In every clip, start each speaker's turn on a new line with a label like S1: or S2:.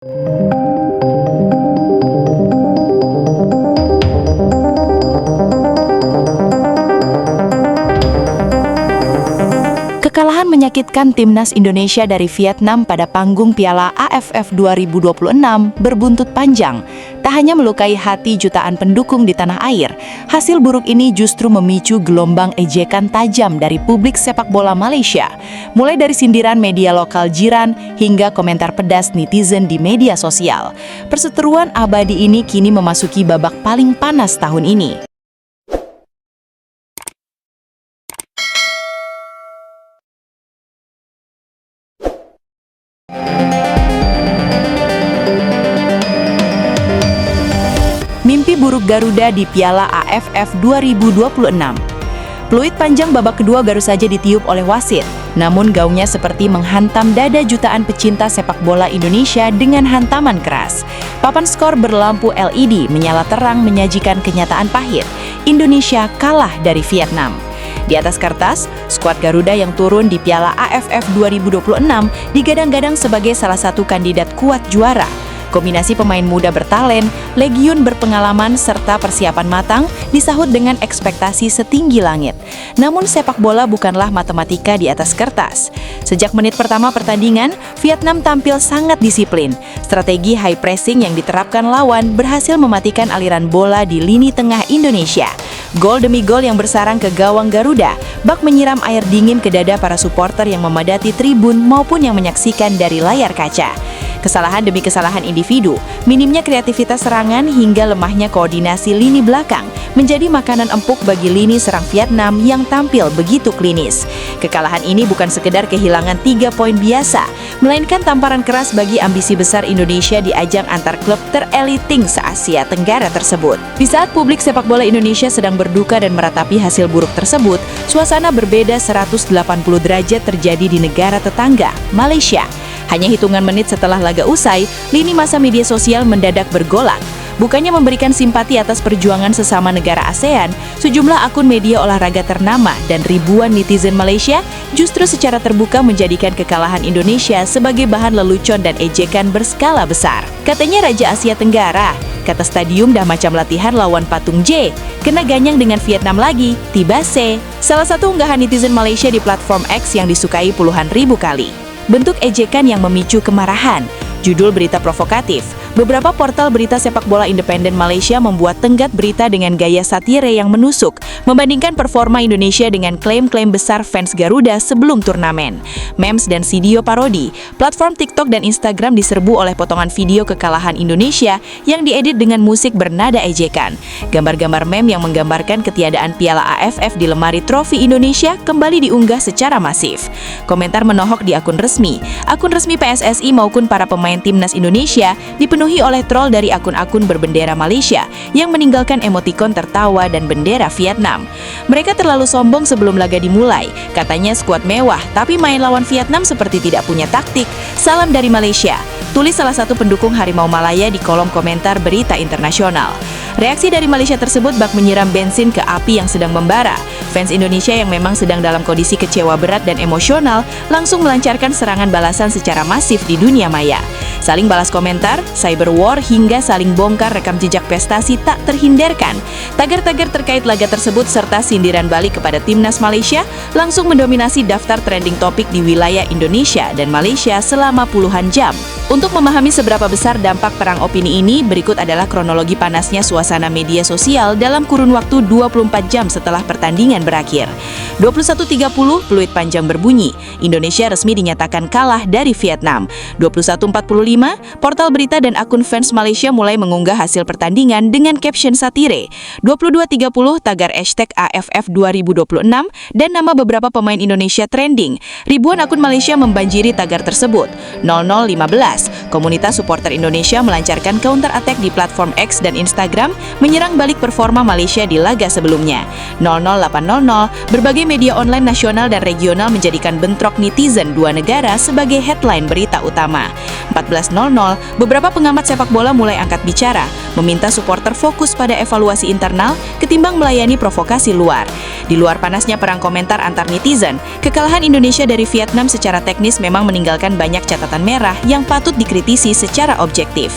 S1: Kekalahan menyakitkan timnas Indonesia dari Vietnam pada panggung Piala AFF 2026 berbuntut panjang. Tak hanya melukai hati jutaan pendukung di tanah air, hasil buruk ini justru memicu gelombang ejekan tajam dari publik sepak bola Malaysia. Mulai dari sindiran media lokal jiran hingga komentar pedas netizen di media sosial. Perseteruan abadi ini kini memasuki babak paling panas tahun ini. Mimpi buruk Garuda di Piala AFF 2026. Peluit panjang babak kedua baru saja ditiup oleh wasit, namun gaungnya seperti menghantam dada jutaan pecinta sepak bola Indonesia dengan hantaman keras. Papan skor berlampu LED menyala terang menyajikan kenyataan pahit. Indonesia kalah dari Vietnam. Di atas kertas, skuad Garuda yang turun di Piala AFF 2026 digadang-gadang sebagai salah satu kandidat kuat juara. Kombinasi pemain muda bertalen, legiun berpengalaman, serta persiapan matang disahut dengan ekspektasi setinggi langit. Namun sepak bola bukanlah matematika di atas kertas. Sejak menit pertama pertandingan, Vietnam tampil sangat disiplin. Strategi high pressing yang diterapkan lawan berhasil mematikan aliran bola di lini tengah Indonesia. Gol demi gol yang bersarang ke gawang Garuda, bak menyiram air dingin ke dada para supporter yang memadati tribun maupun yang menyaksikan dari layar kaca. Kesalahan demi kesalahan individu, minimnya kreativitas serangan hingga lemahnya koordinasi lini belakang menjadi makanan empuk bagi lini serang Vietnam yang tampil begitu klinis. Kekalahan ini bukan sekedar kehilangan 3 poin biasa, melainkan tamparan keras bagi ambisi besar Indonesia di ajang antar klub tereliting se-Asia Tenggara tersebut. Di saat publik sepak bola Indonesia sedang berduka dan meratapi hasil buruk tersebut, suasana berbeda 180 derajat terjadi di negara tetangga, Malaysia. Hanya hitungan menit setelah laga usai, lini massa media sosial mendadak bergolak. Bukannya memberikan simpati atas perjuangan sesama negara ASEAN, sejumlah akun media olahraga ternama dan ribuan netizen Malaysia justru secara terbuka menjadikan kekalahan Indonesia sebagai bahan lelucon dan ejekan berskala besar. Katanya Raja Asia Tenggara, kata stadium dah macam latihan lawan patung J, kena ganyang dengan Vietnam lagi, tiba C. Salah satu unggahan netizen Malaysia di platform X yang disukai puluhan ribu kali. Bentuk ejekan yang memicu kemarahan. Judul berita provokatif. Beberapa portal berita sepak bola independen Malaysia membuat tenggat berita dengan gaya satire yang menusuk, membandingkan performa Indonesia dengan klaim-klaim besar fans Garuda sebelum turnamen. Memes dan video parodi, platform TikTok dan Instagram diserbu oleh potongan video kekalahan Indonesia yang diedit dengan musik bernada ejekan. Gambar-gambar meme yang menggambarkan ketiadaan Piala AFF di lemari trofi Indonesia kembali diunggah secara masif. Komentar menohok di akun resmi PSSI maupun para pemain timnas Indonesia dipenuhi oleh troll dari akun-akun berbendera Malaysia yang meninggalkan emotikon tertawa dan bendera Vietnam. Mereka terlalu sombong sebelum laga dimulai. Katanya skuad mewah, tapi main lawan Vietnam seperti tidak punya taktik. Salam dari Malaysia, tulis salah satu pendukung Harimau Malaya di kolom komentar berita internasional. Reaksi dari Malaysia tersebut bak menyiram bensin ke api yang sedang membara. Fans Indonesia yang memang sedang dalam kondisi kecewa berat dan emosional langsung melancarkan serangan balasan secara masif di dunia maya. Saling balas komentar, cyber war hingga saling bongkar rekam jejak prestasi tak terhindarkan. Tagar-tagar terkait laga tersebut serta sindiran balik kepada timnas Malaysia langsung mendominasi daftar trending topik di wilayah Indonesia dan Malaysia selama puluhan jam. Untuk memahami seberapa besar dampak perang opini ini, berikut adalah kronologi panasnya suasana media sosial dalam kurun waktu 24 jam setelah pertandingan berakhir. 21.30, peluit panjang berbunyi. Indonesia resmi dinyatakan kalah dari Vietnam. 21.45, portal berita dan akun fans Malaysia mulai mengunggah hasil pertandingan dengan caption satire. 22.30, tagar hashtag AFF 2026 dan nama beberapa pemain Indonesia trending. Ribuan akun Malaysia membanjiri tagar tersebut. 00.15, komunitas supporter Indonesia melancarkan counter attack di platform X dan Instagram menyerang balik performa Malaysia di laga sebelumnya. 00.800, berbagai media online nasional dan regional menjadikan bentrok netizen dua negara sebagai headline berita utama. 14.00, beberapa pengamat sepak bola mulai angkat bicara, meminta supporter fokus pada evaluasi internal ketimbang melayani provokasi luar. Di luar panasnya perang komentar antar netizen, kekalahan Indonesia dari Vietnam secara teknis memang meninggalkan banyak catatan merah yang patut dikritisi secara objektif.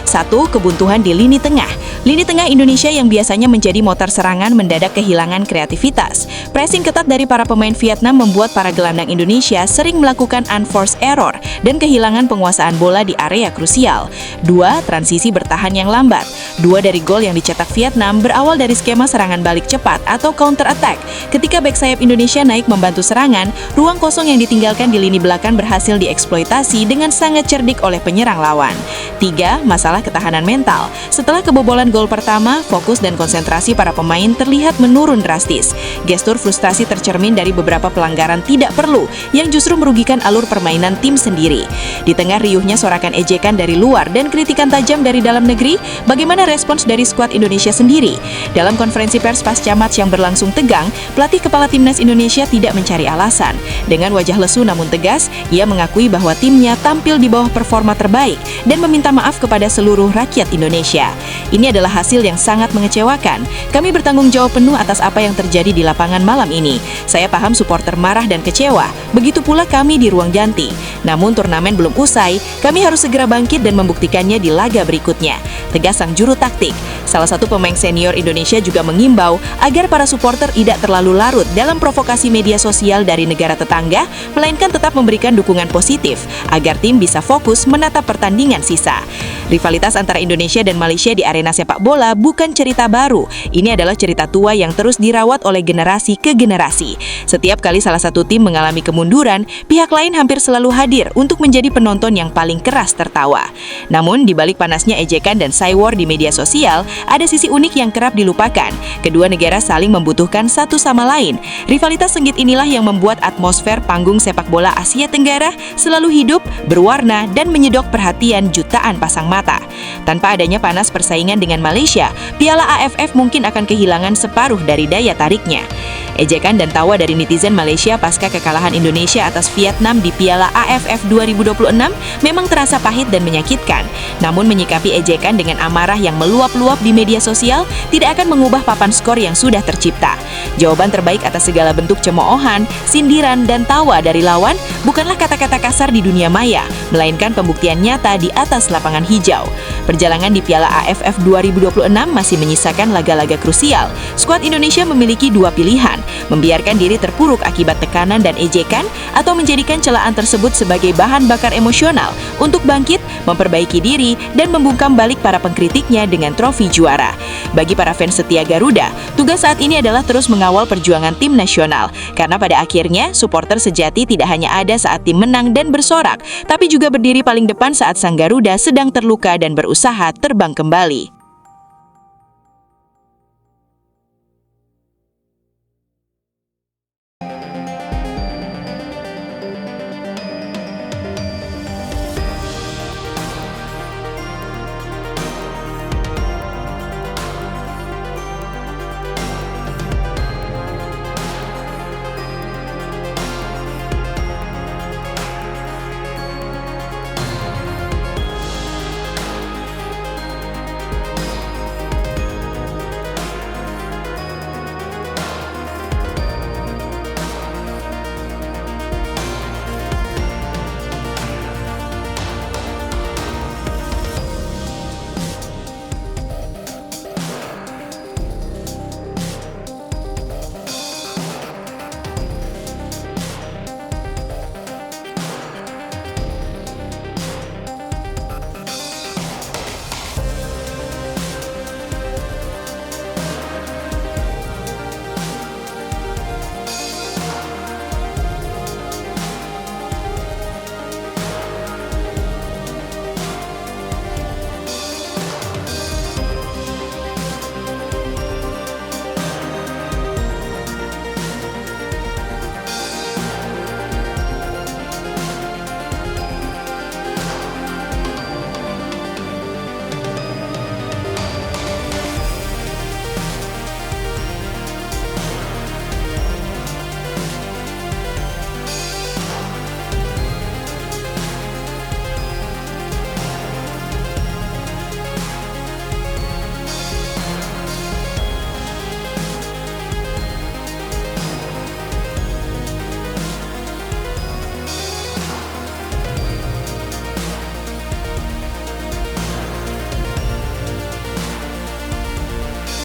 S1: 1. Kebuntuan di lini tengah. Lini tengah Indonesia yang biasanya menjadi motor serangan mendadak kehilangan kreativitas. Pressing ketat dari para pemain Vietnam membuat para gelandang Indonesia sering melakukan unforced error dan kehilangan penguasaan bola di area krusial. 2. Transisi bertahan yang lambat. 2 dari gol yang dicetak Vietnam berawal dari skema serangan balik cepat atau counter attack. Ketika bek sayap Indonesia naik membantu serangan, ruang kosong yang ditinggalkan di lini belakang berhasil dieksploitasi dengan sangat cerdik oleh penyerang lawan. 3. Masalah ketahanan mental. Setelah kebobolan gol pertama, fokus dan konsentrasi para pemain terlihat menurun drastis. Gestur frustrasi tercermin dari beberapa pelanggaran tidak perlu yang justru merugikan alur permainan tim sendiri. Di tengah riuhnya sorakan ejekan dari luar dan kritikan tajam dari dalam negeri, bagaimana respons dari skuad Indonesia sendiri? Dalam konferensi pers pasca match yang berlangsung tegang, pelatih kepala timnas Indonesia tidak mencari alasan. Dengan wajah lesu namun tegas, ia mengakui bahwa timnya tampil di bawah performa terbaik dan meminta maaf kepada seluruh rakyat Indonesia. Ini adalah hasil yang sangat mengecewakan. Kami bertanggung jawab penuh atas apa yang terjadi di lapangan malam ini. Saya paham supporter marah dan kecewa. Begitu pula kami di ruang ganti. Namun turnamen belum usai, kami harus segera bangkit dan membuktikannya di laga berikutnya. Tegas sang juru taktik. Salah satu pemain senior Indonesia juga mengimbau agar para supporter tidak terlalu larut dalam provokasi media sosial dari negara tetangga, melainkan tetap memberikan dukungan positif agar tim bisa fokus menatap pertandingan sisa. Rivalitas antara Indonesia dan Malaysia di arena sepak bola bukan cerita baru. Ini adalah cerita tua yang terus dirawat oleh generasi ke generasi. Setiap kali salah satu tim mengalami kemunduran, pihak lain hampir selalu hadir untuk menjadi penonton yang paling keras tertawa. Namun, di balik panasnya ejekan dan cywar di media sosial, ada sisi unik yang kerap dilupakan. Kedua negara saling membutuhkan satu sama lain. Rivalitas sengit inilah yang membuat atmosfer panggung sepak bola Asia Tenggara selalu hidup, berwarna, dan menyedok perhatian jutaan pasang mata. Tanpa adanya panas persaingan dengan Malaysia, Piala AFF mungkin akan kehilangan separuh dari daya tariknya. Ejekan dan tawa dari netizen Malaysia pasca kekalahan Indonesia atas Vietnam di Piala AFF 2026 memang terasa pahit dan menyakitkan. Namun menyikapi ejekan dengan amarah yang meluap-luap di media sosial tidak akan mengubah papan skor yang sudah tercipta. Jawaban terbaik atas segala bentuk cemoohan, sindiran, dan tawa dari lawan bukanlah kata-kata kasar di dunia maya, melainkan pembuktian nyata di atas lapangan hijau. Perjalanan di Piala AFF 2026 masih menyisakan laga-laga krusial. Skuad Indonesia memiliki dua pilihan, membiarkan diri terpuruk akibat tekanan dan ejekan, atau menjadikan celaan tersebut sebagai bahan bakar emosional untuk bangkit, memperbaiki diri, dan membungkam balik para pengkritiknya dengan trofi juara. Bagi para fans setia Garuda, tugas saat ini adalah terus mengawal perjuangan tim nasional, karena pada akhirnya supporter sejati tidak hanya ada saat tim menang dan bersorak, tapi juga berdiri paling depan saat sang Garuda sedang terluka dan berusaha terbang kembali.